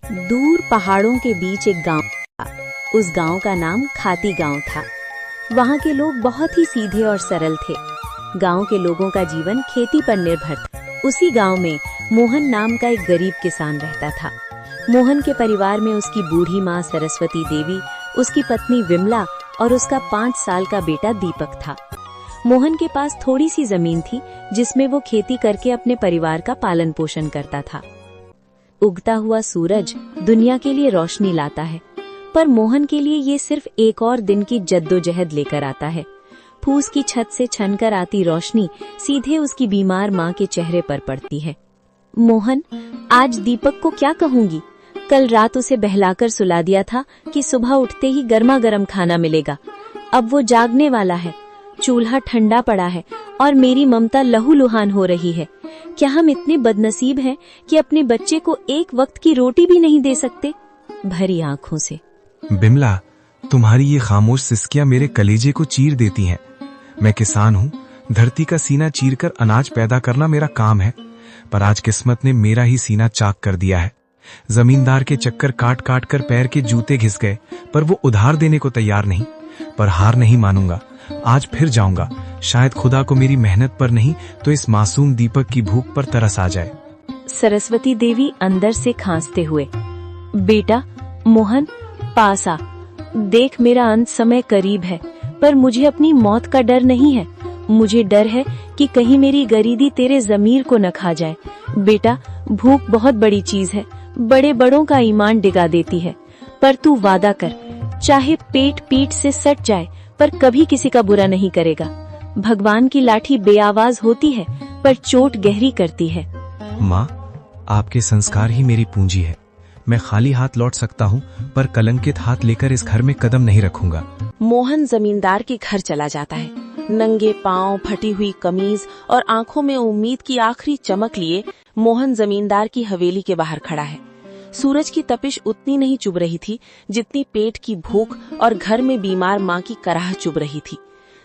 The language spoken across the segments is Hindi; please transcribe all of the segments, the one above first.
दूर पहाड़ों के बीच एक गांव था। उस गांव का नाम खाती गांव था। वहां के लोग बहुत ही सीधे और सरल थे। गांव के लोगों का जीवन खेती पर निर्भर था। उसी गांव में मोहन नाम का एक गरीब किसान रहता था। मोहन के परिवार में उसकी बूढ़ी माँ सरस्वती देवी, उसकी पत्नी विमला और उसका 5 साल का बेटा दीपक था। मोहन के पास थोड़ी सी जमीन थी जिसमें वो खेती करके अपने परिवार का पालन पोषण करता था। उगता हुआ सूरज दुनिया के लिए रोशनी लाता है, पर मोहन के लिए ये सिर्फ एक और दिन की जद्दोजहद लेकर आता है। फूस की छत से छनकर आती रोशनी सीधे उसकी बीमार माँ के चेहरे पर पड़ती है। मोहन, आज दीपक को क्या कहूंगी? कल रात उसे बहलाकर सुला दिया था कि सुबह उठते ही गर्मा गर्म खाना मिलेगा। अब वो जागने वाला है, चूल्हा ठंडा पड़ा है और मेरी ममता लहूलुहान हो रही है। क्या हम इतने बदनसीब हैं कि अपने बच्चे को एक वक्त की रोटी भी नहीं दे सकते? भरी आंखों से। बिमला, तुम्हारी ये खामोश सिसकियां मेरे कलेजे को चीर देती हैं। मैं किसान हूँ, धरती का सीना चीरकर अनाज पैदा करना मेरा काम है, पर आज किस्मत ने मेरा ही सीना चाक कर दिया है। जमींदार के चक्कर काट काट कर पैर के जूते घिस गए, पर वो उधार देने को तैयार नहीं। पर हार नहीं मानूंगा, आज फिर जाऊंगा। शायद खुदा को मेरी मेहनत पर नहीं तो इस मासूम दीपक की भूख पर तरस आ जाए। सरस्वती देवी अंदर से खांसते हुए, बेटा मोहन, पास आ। देख, मेरा अंत समय करीब है, पर मुझे अपनी मौत का डर नहीं है। मुझे डर है कि कहीं मेरी गरीबी तेरे जमीर को न खा जाए। बेटा, भूख बहुत बड़ी चीज है, बड़े बड़ों का ईमान डिगा देती है। पर तू वादा कर, चाहे पेट पीठ से सट जाए पर कभी किसी का बुरा नहीं करेगा। भगवान की लाठी बेआवाज होती है पर चोट गहरी करती है। माँ, आपके संस्कार ही मेरी पूंजी है। मैं खाली हाथ लौट सकता हूँ, पर कलंकित हाथ लेकर इस घर में कदम नहीं रखूंगा। मोहन जमींदार के घर चला जाता है। नंगे पांव, फटी हुई कमीज और आंखों में उम्मीद की आखिरी चमक लिए मोहन जमींदार की हवेली के बाहर खड़ा है। सूरज की तपिश उतनी नहीं चुभ रही थी जितनी पेट की भूख और घर में बीमार माँ की कराह चुभ रही थी।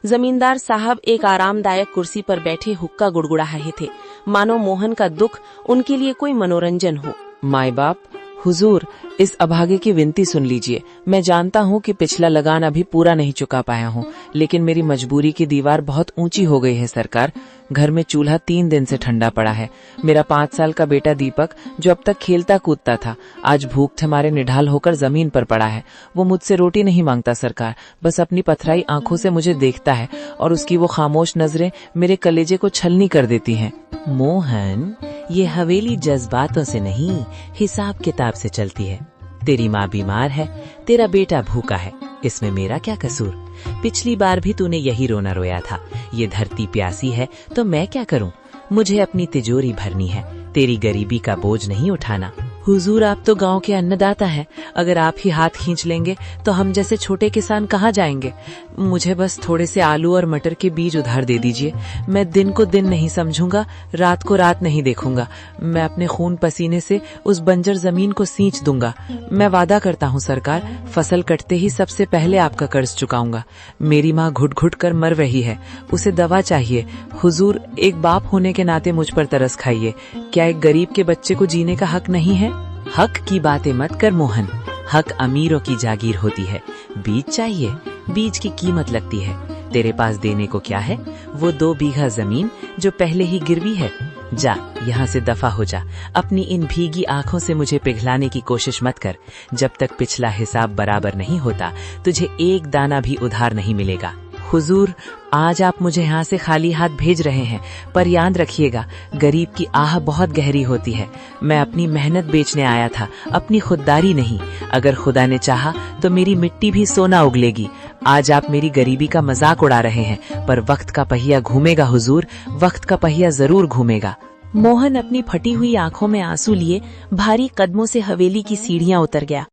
जमींदार साहब एक आरामदायक कुर्सी पर बैठे हुक्का गुड़गुड़ा रहे थे, मानो मोहन का दुख उनके लिए कोई मनोरंजन हो। माय बाप, हुजूर, इस अभागे की विनती सुन लीजिए। मैं जानता हूँ कि पिछला लगान अभी पूरा नहीं चुका पाया हूँ, लेकिन मेरी मजबूरी की दीवार बहुत ऊंची हो गई है सरकार। घर में चूल्हा 3 दिन से ठंडा पड़ा है। मेरा 5 साल का बेटा दीपक, जो अब तक खेलता कूदता था, आज भूख से मारे निढाल होकर जमीन पर पड़ा है। वो मुझसे रोटी नहीं मांगता सरकार, बस अपनी पथराई आंखों से मुझे देखता है और उसकी वो खामोश नजरें मेरे कलेजे को छलनी कर देती हैं। मोहन, ये हवेली जज्बातों से नहीं, हिसाब किताब से चलती है। तेरी माँ बीमार है, तेरा बेटा भूखा है, इसमें मेरा क्या कसूर? पिछली बार भी तूने यही रोना रोया था। ये धरती प्यासी है तो मैं क्या करूं? मुझे अपनी तिजोरी भरनी है, तेरी गरीबी का बोझ नहीं उठाना। हुजूर, आप तो गांव के अन्नदाता हैं। अगर आप ही हाथ खींच लेंगे तो हम जैसे छोटे किसान कहाँ जाएंगे? मुझे बस थोड़े से आलू और मटर के बीज उधार दे दीजिए। मैं दिन को दिन नहीं समझूंगा, रात को रात नहीं देखूंगा। मैं अपने खून पसीने से उस बंजर जमीन को सींच दूंगा। मैं वादा करता हूँ सरकार, फसल कटते ही सबसे पहले आपका कर्ज चुकाऊंगा। मेरी माँ घुट घुट कर मर रही है, उसे दवा चाहिए। हुजूर, एक बाप होने के नाते मुझ पर तरस खाइए। क्या एक गरीब के बच्चे को जीने का हक नहीं है? हक की बातें मत कर मोहन, हक अमीरों की जागीर होती है। बीज चाहिए, बीज की कीमत लगती है। तेरे पास देने को क्या है? वो 2 बीघा जमीन जो पहले ही गिरवी है। जा, यहाँ से दफा हो जा। अपनी इन भीगी आंखों से मुझे पिघलाने की कोशिश मत कर। जब तक पिछला हिसाब बराबर नहीं होता, तुझे एक दाना भी उधार नहीं मिलेगा। हुजूर, आज आप मुझे यहाँ से खाली हाथ भेज रहे हैं, पर याद रखिएगा, गरीब की आह बहुत गहरी होती है। मैं अपनी मेहनत बेचने आया था, अपनी खुददारी नहीं। अगर खुदा ने चाहा तो मेरी मिट्टी भी सोना उगलेगी। आज आप मेरी गरीबी का मजाक उड़ा रहे हैं, पर वक्त का पहिया घूमेगा हुजूर, वक्त का पहिया जरूर घूमेगा। मोहन अपनी फटी हुई आंखों में आंसू लिए भारी कदमों से हवेली की सीढ़ियां उतर गया।